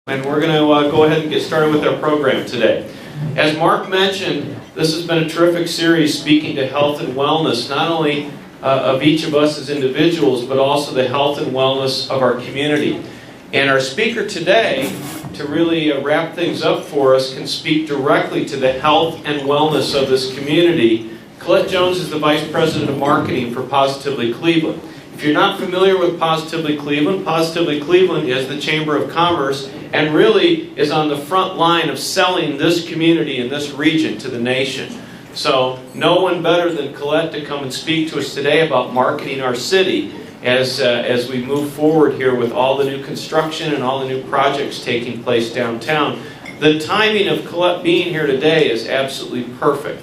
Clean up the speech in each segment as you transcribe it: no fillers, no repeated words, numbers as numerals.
And we're going to go ahead and get started with our program today. As Mark mentioned, this has been a terrific series speaking to health and wellness, not only of each of us as individuals, but also the health and wellness of our community. And our speaker today, to really wrap things up for us, can speak directly to the health and wellness of this community. Colette Jones is the Vice President of Marketing for Positively Cleveland. If you're not familiar with Positively Cleveland is the Chamber of Commerce and really is on the front line of selling this community and this region to the nation. So no one better than Colette to come and speak to us today about marketing our city as we move forward here with all the new construction and all the new projects taking place downtown. The timing of Colette being here today is absolutely perfect.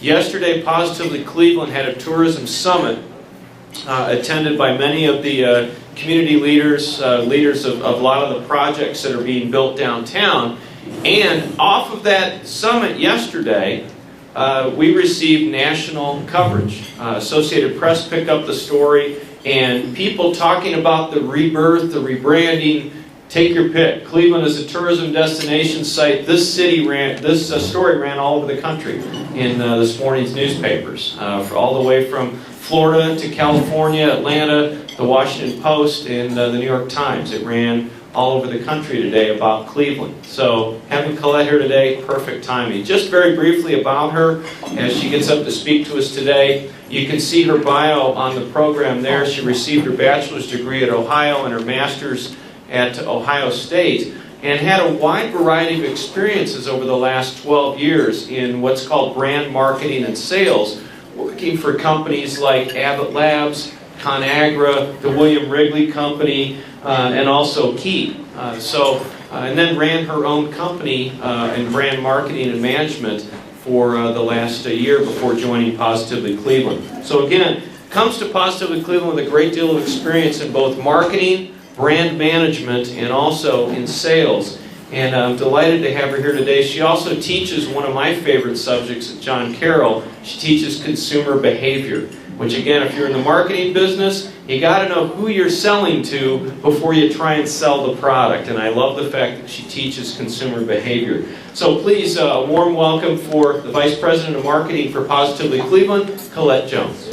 Yesterday, Positively Cleveland had a tourism summit attended by many of the community leaders of a lot of the projects that are being built downtown. And off of that summit yesterday, we received national coverage. Associated Press picked up the story, and people talking about the rebirth, the rebranding. Take your pick. Cleveland is a tourism destination site. This story ran all over the country in this morning's newspapers, all the way from Florida to California, Atlanta, the Washington Post, and the New York Times. It ran all over the country today about Cleveland. So having Colette here today, perfect timing. Just very briefly about her, as she gets up to speak to us today, you can see her bio on the program there. She received her bachelor's degree at Ohio and her master's at Ohio State, and had a wide variety of experiences over the last 12 years in what's called brand marketing and sales, working for companies like Abbott Labs, ConAgra, the William Wrigley Company, and also Key. And then ran her own company in brand marketing and management for the last year before joining Positively Cleveland. So again, comes to Positively Cleveland with a great deal of experience in both marketing, brand management, and also in sales. And I'm delighted to have her here today. She also teaches one of my favorite subjects at John Carroll. She teaches consumer behavior, which again, if you're in the marketing business, you got to know who you're selling to before you try and sell the product. And I love the fact that she teaches consumer behavior. So please, a warm welcome for the Vice President of Marketing for Positively Cleveland, Colette Jones.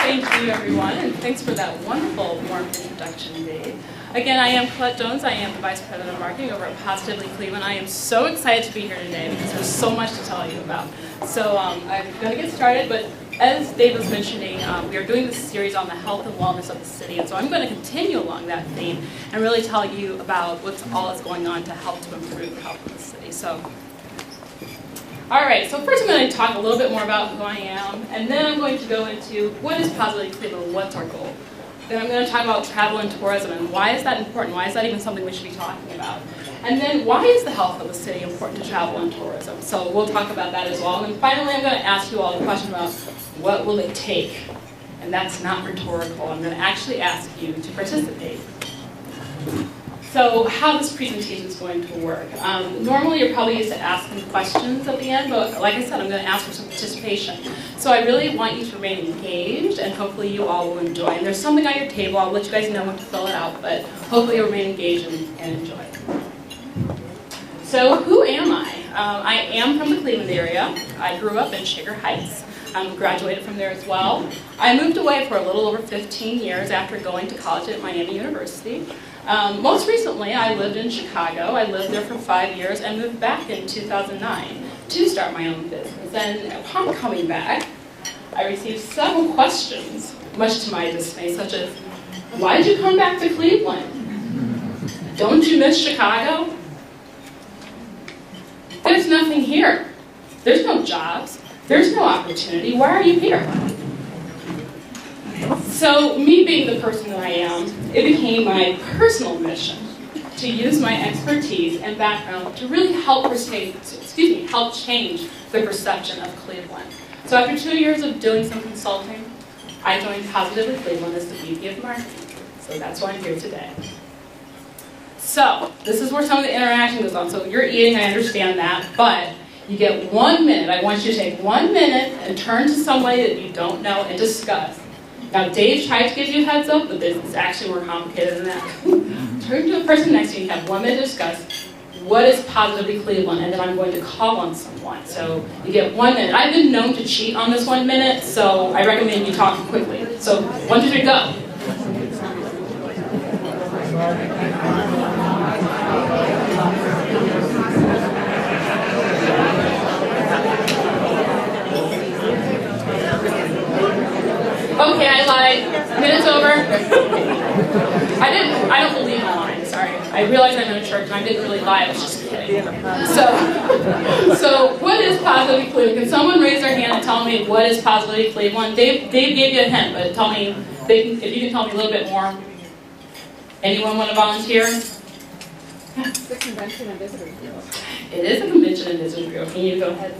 Thank you, everyone, and thanks for that wonderful, warm introduction, Dave. Again, I am Claude Jones. I am the Vice President of Marketing over at Positively Cleveland. I am so excited to be here today because there's so much to tell you about. So I'm going to get started, but as Dave was mentioning, we are doing this series on the health and wellness of the city, and so I'm going to continue along that theme and really tell you about what's all that's going on to help to improve the health of the city. So. Alright, so first I'm going to talk a little bit more about who I am, and then I'm going to go into what is Positively Cleveland, what's our goal. Then I'm going to talk about travel and tourism, and why is that important, why is that even something we should be talking about. And then why is the health of the city important to travel and tourism? So we'll talk about that as well. And then finally I'm going to ask you all a question about what will it take? And that's not rhetorical, I'm going to actually ask you to participate. So how this presentation is going to work. Normally you're probably used to asking questions at the end, but like I said, I'm going to ask for some participation. So I really want you to remain engaged, and hopefully you all will enjoy. And there's something on your table, I'll let you guys know when to fill it out, but hopefully you'll remain engaged and enjoy. So who am I? I am from the Cleveland area. I grew up in Shaker Heights. Graduated from there as well. I moved away for a little over 15 years after going to college at Miami University. Most recently, I lived in Chicago. I lived there for 5 years and moved back in 2009 to start my own business. And upon coming back, I received several questions, much to my dismay, such as, why did you come back to Cleveland? Don't you miss Chicago? There's nothing here. There's no jobs. There's no opportunity. Why are you here? So, me being the person that I am, it became my personal mission to use my expertise and background to really help change the perception of Cleveland. So after 2 years of doing some consulting, I joined Positively Cleveland as the VP of Marketing. So that's why I'm here today. So, this is where some of the interaction goes on. So you're eating, I understand that, but you get 1 minute. I want you to take 1 minute and turn to somebody that you don't know and discuss Now, Dave tried to give you a heads up, but this is actually more complicated than that. Turn to the person next to you and have 1 minute to discuss what is positively Cleveland, and then I'm going to call on someone. So you get 1 minute. I've been known to cheat on this 1 minute, so I recommend you talk quickly. So 1, 2, 3, go. Okay, I lied. Minute's over. I don't believe in lying, sorry. I realize I'm in a church and I didn't really lie, I was just kidding. So what is positively Cleveland? Can someone raise their hand and tell me what is positively Cleveland? Dave gave you a hint, but tell me, if you can tell me a little bit more. Anyone want to volunteer? It's the Convention and Visitors Bureau. It is a Convention and Visitors Bureau. Can you go ahead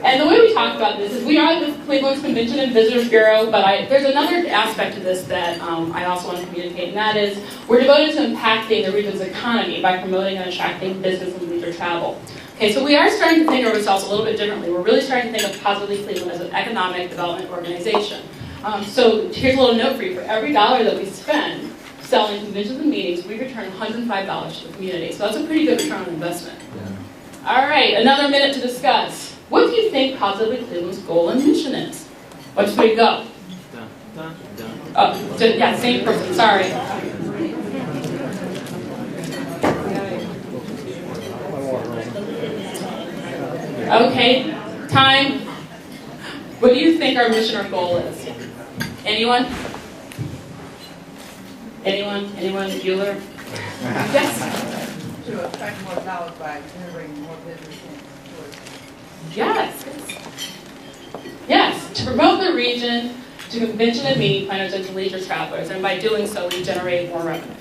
and the way we talk about this is we are the Cleveland's Convention and Visitors Bureau, but there's another aspect to this that I also want to communicate, and that is we're devoted to impacting the region's economy by promoting and attracting business and leisure travel. Okay, so we are starting to think of ourselves a little bit differently. We're really starting to think of Positively Cleveland as an economic development organization. So here's a little note for you. For every dollar that we spend selling conventions and meetings, we return $105 to the community. So that's a pretty good return on investment. Yeah. All right, another minute to discuss. What do you think Positively Cleveland's goal and mission is? 1, 2, 3, go. Oh, yeah, same person, sorry. Okay, time. What do you think our mission or goal is? Anyone? Anyone? Bueller? Yes? To attract more dollars by generating more business and tourism. Yes, to promote the region to convention and meeting planners and to leisure travelers, and by doing so, we generate more revenue.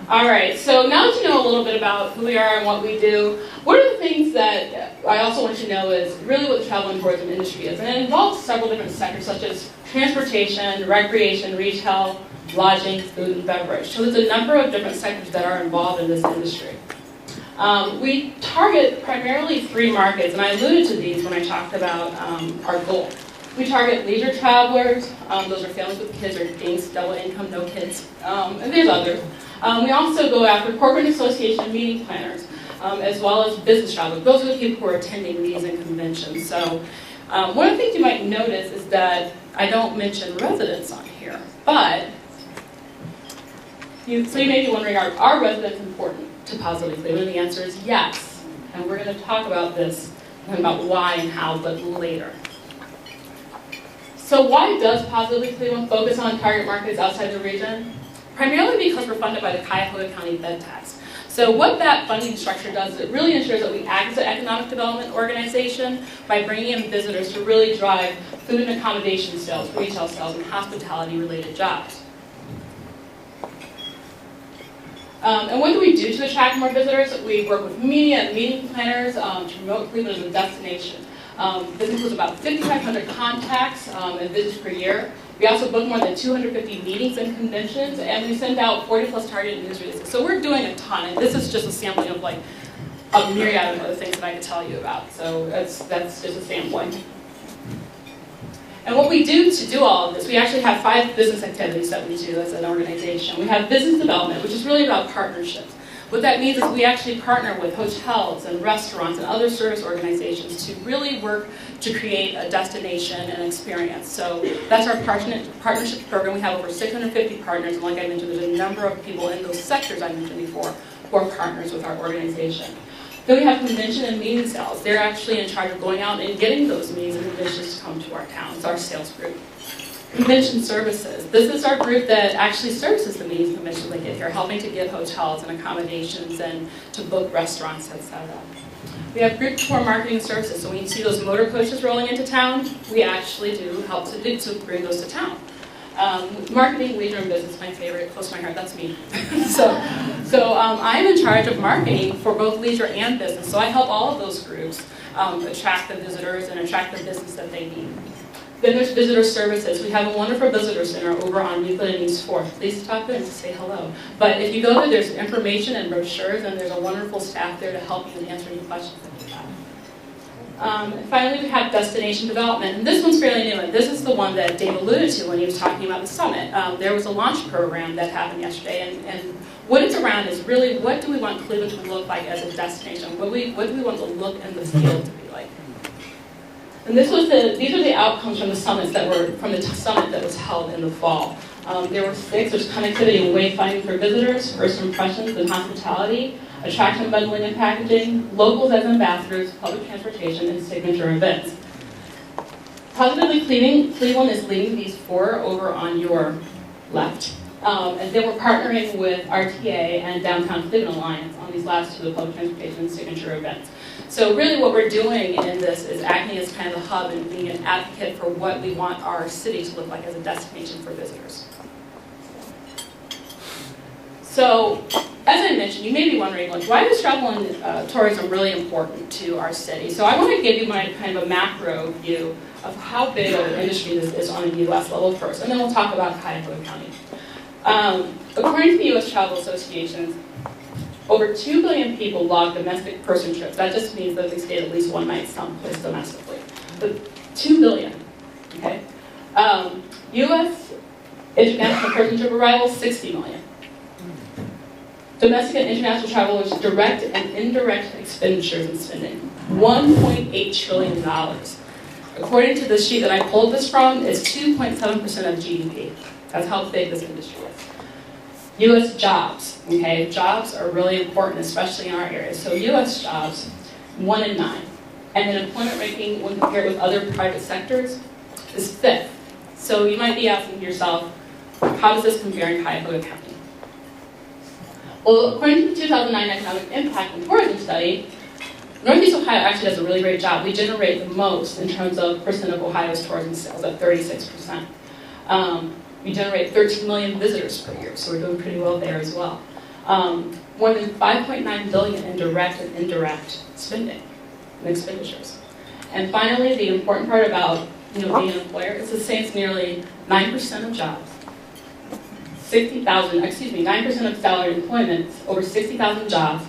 All right, so now that you know a little bit about who we are and what we do, one of the things that I also want you to know is really what the travel and tourism industry is, and it involves several different sectors such as transportation, recreation, retail, lodging, food, and beverage. So there's a number of different sectors that are involved in this industry. We target primarily 3 markets, and I alluded to these when I talked about our goal. We target leisure travelers, those are families with kids or gains double income, no kids, and there's others. We also go after corporate association meeting planners, as well as business travelers. Those are the people who are attending meetings and conventions. So one of the things you might notice is that I don't mention residents on here, but so you may be wondering, are residents important to Positively Cleveland? And the answer is yes. And we're going to talk about this and about why and how, but later. So why does Positively Cleveland focus on target markets outside the region? Primarily because we're funded by the Cuyahoga County Bed Tax. So what that funding structure does is it really ensures that we act as an economic development organization by bringing in visitors to really drive food and accommodation sales, retail sales, and hospitality-related jobs. And what do we do to attract more visitors? We work with media and meeting planners to promote Cleveland as a destination. This includes about 5,500 contacts and visits per year. We also book more than 250 meetings and conventions, and we send out 40+ targeted news releases. So we're doing a ton, and this is just a sampling of like a myriad of other things that I could tell you about. So that's just a sampling. And what we do to do all of this, we actually have 5 business activities that we do as an organization. We have business development, which is really about partnerships. What that means is we actually partner with hotels and restaurants and other service organizations to really work to create a destination and experience. So that's our partnership program. We have over 650 partners, and like I mentioned, there's a number of people in those sectors I mentioned before who are partners with our organization. Then we have convention and meeting sales. They're actually in charge of going out and getting those meetings and conventions to come to our town. It's our sales group. Convention services. This is our group that actually services the meetings and conventions that get here, helping to get hotels and accommodations and to book restaurants, etc. We have group tour marketing services. So when you see those motor coaches rolling into town, we actually do help to bring those to town. Marketing, leisure, and business, my favorite, close to my heart, that's me. So I'm in charge of marketing for both leisure and business. So I help all of those groups attract the visitors and attract the business that they need. Then there's visitor services. We have a wonderful visitor center over on Euclid and East 4th. Please stop in and say hello. But if you go there, there's information and brochures, and there's a wonderful staff there to help you and answer any questions that you And finally, we have destination development. And this one's fairly new, and this is the one that Dave alluded to when he was talking about the summit. There was a launch program that happened yesterday, and what it's around is really what do we want Cleveland to look like as a destination? What do we want the look and the feel to be like? And these are the outcomes from the summit that was held in the fall. There were 6. There's connectivity and wayfinding for visitors, first impressions and hospitality, attraction bundling and packaging, locals as ambassadors, public transportation, and signature events. Positively Cleveland is leading these 4 over on your left. And then we're partnering with RTA and Downtown Cleveland Alliance on these last 2, the public transportation and signature events. So really what we're doing in this is acting as kind of the hub and being an advocate for what we want our city to look like as a destination for visitors. So, as I mentioned, you may be wondering, like, why is travel and tourism really important to our city? So I want to give you my kind of a macro view of how big of an industry this is on a U.S. level first, and then we'll talk about Cuyahoga County. According to the U.S. Travel Association, over 2 billion people log domestic person trips. That just means that they stayed at least one night someplace domestically. But 2 billion, okay? U.S. international person trip arrivals, 60 million. Domestic and international travelers' direct and indirect expenditures and spending, $1.8 trillion. According to the sheet that I pulled this from, it's 2.7% of GDP. That's how big this industry is. U.S. jobs, okay? Jobs are really important, especially in our area. So U.S. jobs, 1 in 9. And then employment ranking, when compared with other private sectors, is 5th. So you might be asking yourself, how does this compare in Cuyahoga County? Well, according to the 2009 Economic Impact and Tourism Study, Northeast Ohio actually does a really great job. We generate the most in terms of percent of Ohio's tourism sales at 36%. We generate 13 million visitors per year, so we're doing pretty well there as well. More than $5.9 billion in direct and indirect spending and expenditures. And finally, the important part about being an employer is the same as nearly 9% of jobs. 9% of salaried employment, over 60,000 jobs,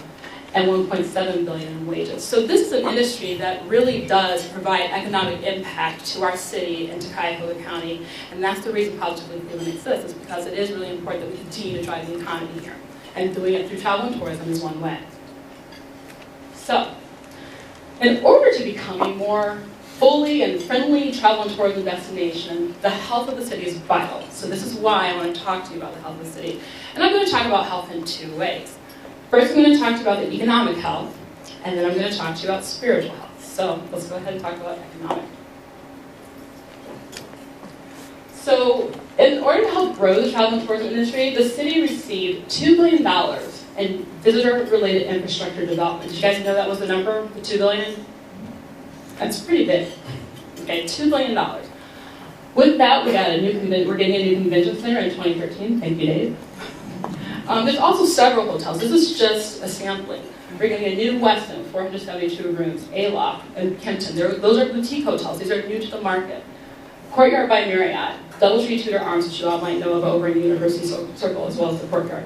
and 1.7 billion in wages. So this is an industry that really does provide economic impact to our city and to Cuyahoga County, and that's the reason Positively Cleveland exists, is because it is really important that we continue to drive the economy here, and doing it through travel and tourism is one way. So, in order to become a more fully and friendly travel and tourism destination, the health of the city is vital. So this is why I want to talk to you about the health of the city. And I'm going to talk about health in 2 ways. First, I'm going to talk to you about the economic health, and then I'm going to talk to you about spiritual health. So let's go ahead and talk about economic. So in order to help grow the travel and tourism industry, the city received $2 billion in visitor-related infrastructure development. Did you guys know that was the number, the $2 billion? That's pretty big. Okay, $2 billion. With that, we're getting a new convention center in 2013. Thank you, Dave. There's also several hotels. This is just a sampling. We're getting a new Westin, 472 rooms, Aloft, and Kempton. Those are boutique hotels. These are new to the market. Courtyard by Marriott, Doubletree Tudor Arms, which you all might know of over in University Circle, as well as the Courtyard.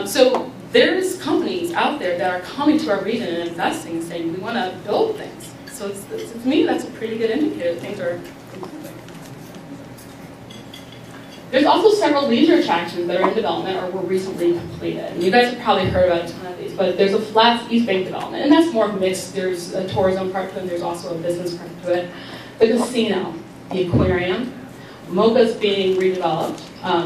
So there's companies out there that are coming to our region and investing and saying, we want to build things. So to me, that's a pretty good indicator that things are improving. There's also several leisure attractions that are in development or were recently completed. And you guys have probably heard about a ton of these, but there's a Flats East Bank development, and that's more mixed. There's a tourism part to it, and there's also a business part to it. The casino, the aquarium, Mocha's being redeveloped.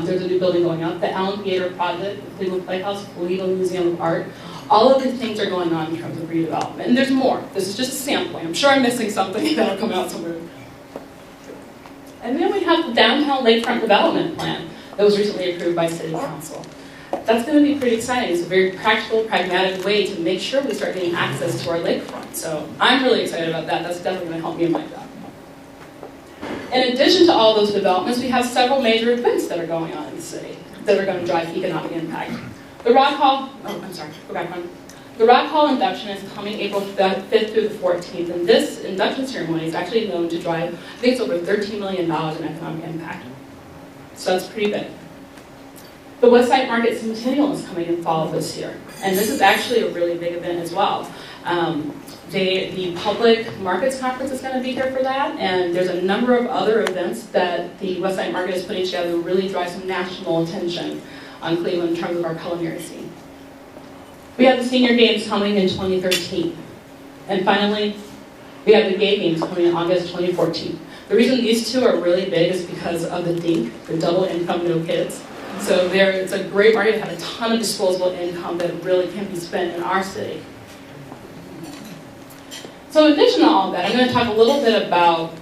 There's a new building going up. The Allen Theater Project, the Cleveland Playhouse, Cleveland Museum of Art. All of these things are going on in terms of redevelopment. And there's more. This is just a sampling. I'm sure I'm missing something that'll come out somewhere. And then we have the Downtown Lakefront Development Plan that was recently approved by City Council. That's going to be pretty exciting. It's a very practical, pragmatic way to make sure we start getting access to our lakefront. So I'm really excited about that. That's definitely going to help me in my job. In addition to all those developments, we have several major events that are going on in the city that are going to drive economic impact. The Rock Hall, go back one. The Rock Hall Induction is coming April 5th through the 14th, and this induction ceremony is actually known to drive, I think it's over $13 million in economic impact. So that's pretty big. The Westside Market Centennial is coming in fall of this year, and this is actually a really big event as well. The Public Markets Conference is going to be here for that, and there's a number of other events that the Westside Market is putting together to really drive some national attention on Cleveland in terms of our culinary scene. We have the Senior Games coming in 2013. And finally, we have the Gay Games coming in August 2014. The reason these two are really big is because of the DINK, the double income no kids. So it's a great market to have a ton of disposable income that really can be spent in our city. So in addition to all of that, I'm going to talk a little bit about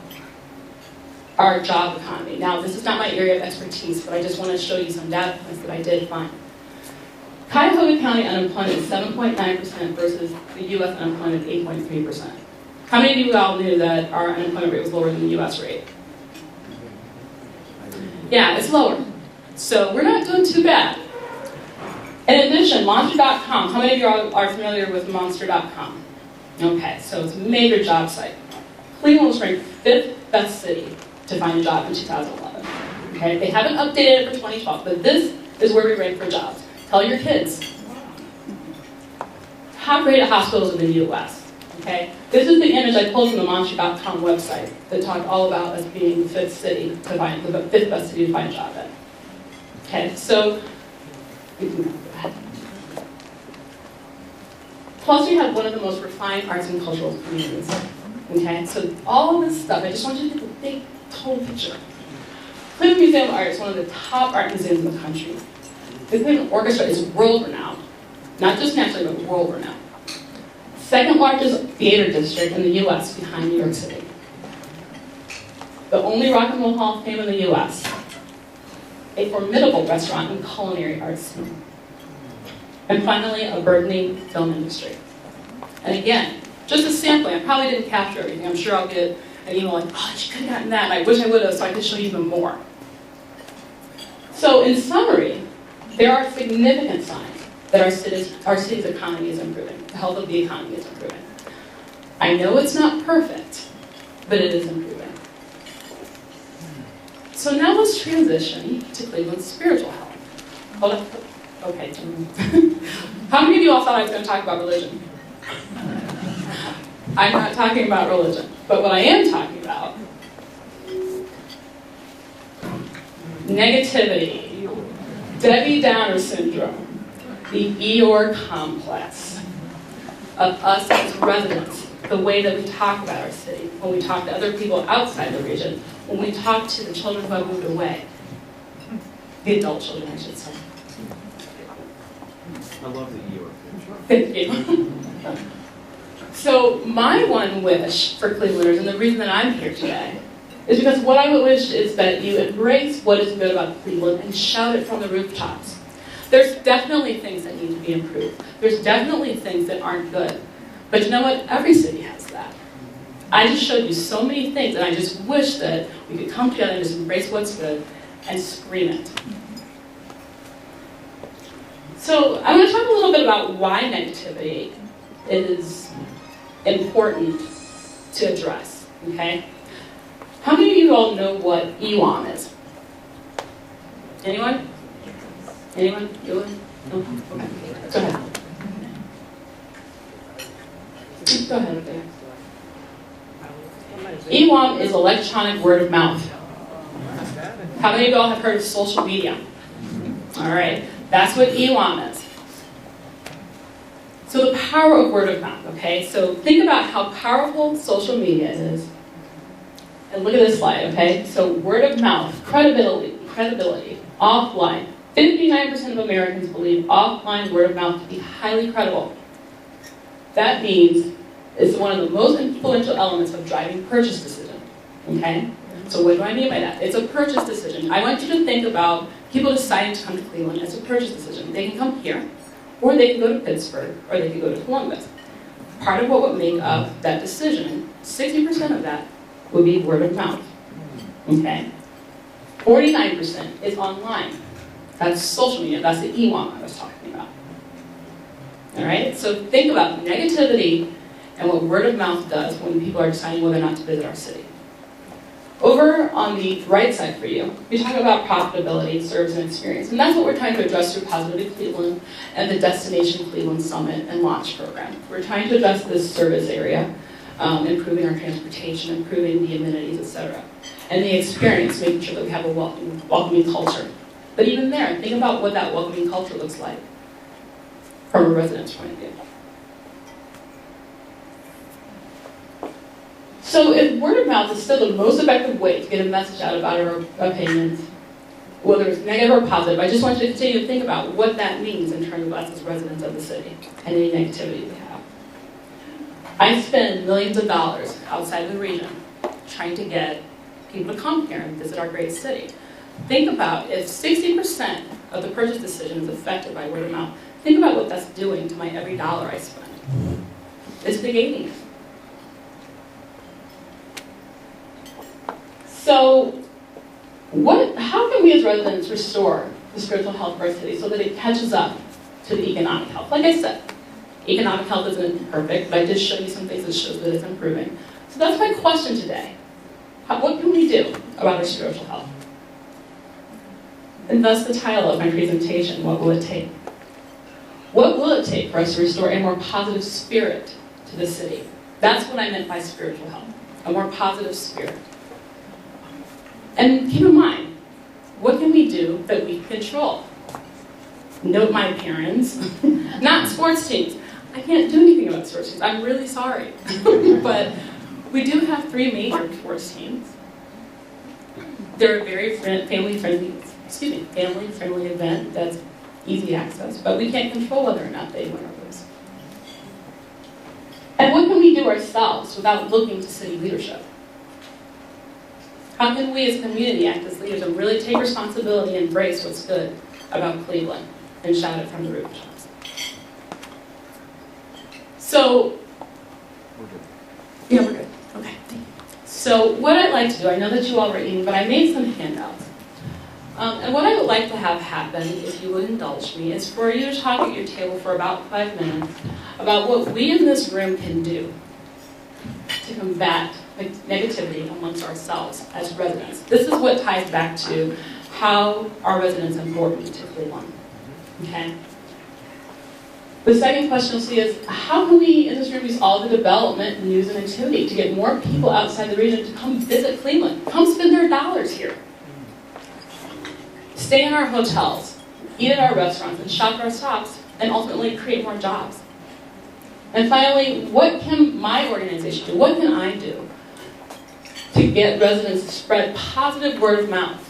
our job economy. Now, this is not my area of expertise, but I just want to show you some data points that I did find. Cuyahoga County unemployment is 7.9% versus the U.S. unemployment of 8.3%. How many of you all knew that our unemployment rate was lower than the U.S. rate? Yeah, it's lower. So we're not doing too bad. In addition, Monster.com. How many of you are familiar with Monster.com? Okay, so it's a major job site. Cleveland was ranked 5th best city to find a job in 2011. Okay, they haven't updated it for 2012, but this is where we rank for jobs. Tell your kids. Top-rated hospitals in the U.S. Okay, this is the image I pulled from the Monster.com website that talked all about us being the 5th city to find the 5th best city to find a job in. Okay, so we can go ahead. Plus, we have one of the most refined arts and cultural communities. Okay, so all of this stuff, I just want you to get the big total picture. Cleveland Museum of Art is one of the top art museums in the country. The Cleveland Orchestra is world-renowned, not just nationally, but world-renowned. Second largest theater district in the U.S. behind New York City. The only Rock and Roll Hall of Fame in the U.S. A formidable restaurant and culinary arts scene. And finally, a burgeoning film industry. And again, just a sampling. I probably didn't capture everything. I'm sure I'll get an email like, oh, you could have gotten that, and I wish I would have, so I could show you even more. So in summary, there are significant signs that our city's economy is improving. The health of the economy is improving. I know it's not perfect, but it is improving. So now let's transition to Cleveland's spiritual health. Hold on. Okay. How many of you all thought I was going to talk about religion? I'm not talking about religion, but what I am talking about, negativity, Debbie Downer syndrome, the Eeyore complex of us as residents, the way that we talk about our city, when we talk to other people outside the region, when we talk to the children who have moved away, the adult children, I should say. I love the Eeyore. Thank you. So my one wish for Clevelanders, and the reason that I'm here today, is because what I would wish is that you embrace what is good about Cleveland and shout it from the rooftops. There's definitely things that need to be improved. There's definitely things that aren't good. But you know what? Every city has that. I just showed you so many things, and I just wish that we could come together and just embrace what's good and scream it. So I'm going to talk a little bit about why negativity is important to address, okay? How many of you all know what EWAM is? Anyone? Anyone? No? Okay. Go ahead. Go ahead, okay. EWAM is electronic word of mouth. How many of you all have heard of social media? All right. That's what EWAM is. So the power of word of mouth, okay? So think about how powerful social media is. And look at this slide, okay? So word of mouth, credibility, offline. 59% of Americans believe offline word of mouth to be highly credible. That means it's one of the most influential elements of driving purchase decision, okay? So what do I mean by that? It's a purchase decision. I want you to think about people deciding to come to Cleveland as a purchase decision. They can come here, or they can go to Pittsburgh, or they can go to Columbus. Part of what would make up that decision, 60% of that would be word of mouth, okay? 49% is online. That's social media. That's the EWAM I was talking about. All right? So think about negativity and what word of mouth does when people are deciding whether or not to visit our city. Over on the right side for you, we talk about profitability, service, and experience. And that's what we're trying to address through Positively Cleveland and the Destination Cleveland Summit and Launch Program. We're trying to address this service area, improving our transportation, improving the amenities, etc. And the experience, making sure that we have a welcoming culture. But even there, think about what that welcoming culture looks like from a resident's point of view. So if word of mouth is still the most effective way to get a message out about our opinions, whether it's negative or positive, I just want you to continue to think about what that means in terms of us as residents of the city and any negativity we have. I spend millions of dollars outside of the region trying to get people to come here and visit our great city. Think about if 60% of the purchase decision is affected by word of mouth. Think about what that's doing to my every dollar I spend. It's negating it. So, how can we as residents restore the spiritual health of our city so that it catches up to the economic health? Like I said, economic health isn't perfect, but I did show you some things that shows that it's improving. So that's my question today. What can we do about our spiritual health? And thus the title of my presentation, What Will It Take? What will it take for us to restore a more positive spirit to the city? That's what I meant by spiritual health, a more positive spirit. And keep in mind, what can we do that we control? Note my appearance, not sports teams. I can't do anything about sports teams. I'm really sorry. But we do have 3 major sports teams. They're a very family-friendly event that's easy access, but we can't control whether or not they win or lose. And what can we do ourselves without looking to city leadership? How can we as a community act as leaders and really take responsibility and embrace what's good about Cleveland and shout it from the rooftops? So, yeah, we're good. Okay, thank you. So what I'd like to do, I know that you all were eating, but I made some handouts. And what I would like to have happen, if you would indulge me, is for you to talk at your table for about 5 minutes about what we in this room can do to combat negativity amongst ourselves as residents. This is what ties back to how our residents are important to Cleveland. Okay? The second question you'll see is, how can we in this room use all the development, news, and activity to get more people outside the region to come visit Cleveland, come spend their dollars here, stay in our hotels, eat at our restaurants, and shop at our shops, and ultimately create more jobs? And finally, what can my organization do? What can I do to get residents to spread positive word of mouth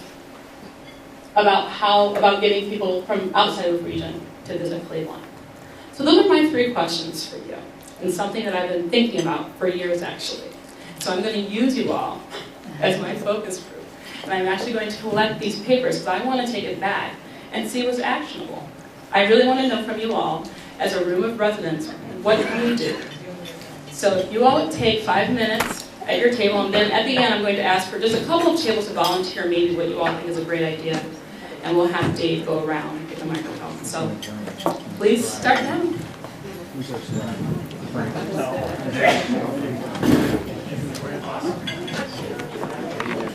about getting people from outside of the region to visit Cleveland? So those are my 3 questions for you, and something that I've been thinking about for years, actually. So I'm going to use you all as my focus group, and I'm actually going to collect these papers because I want to take it back and see what's actionable. I really want to know from you all, as a room of residents, what can we do? So if you all would take 5 minutes at your table, and then at the end I'm going to ask for just a couple of tables to volunteer maybe what you all think is a great idea, and we'll have Dave go around and get the microphone. So please start now.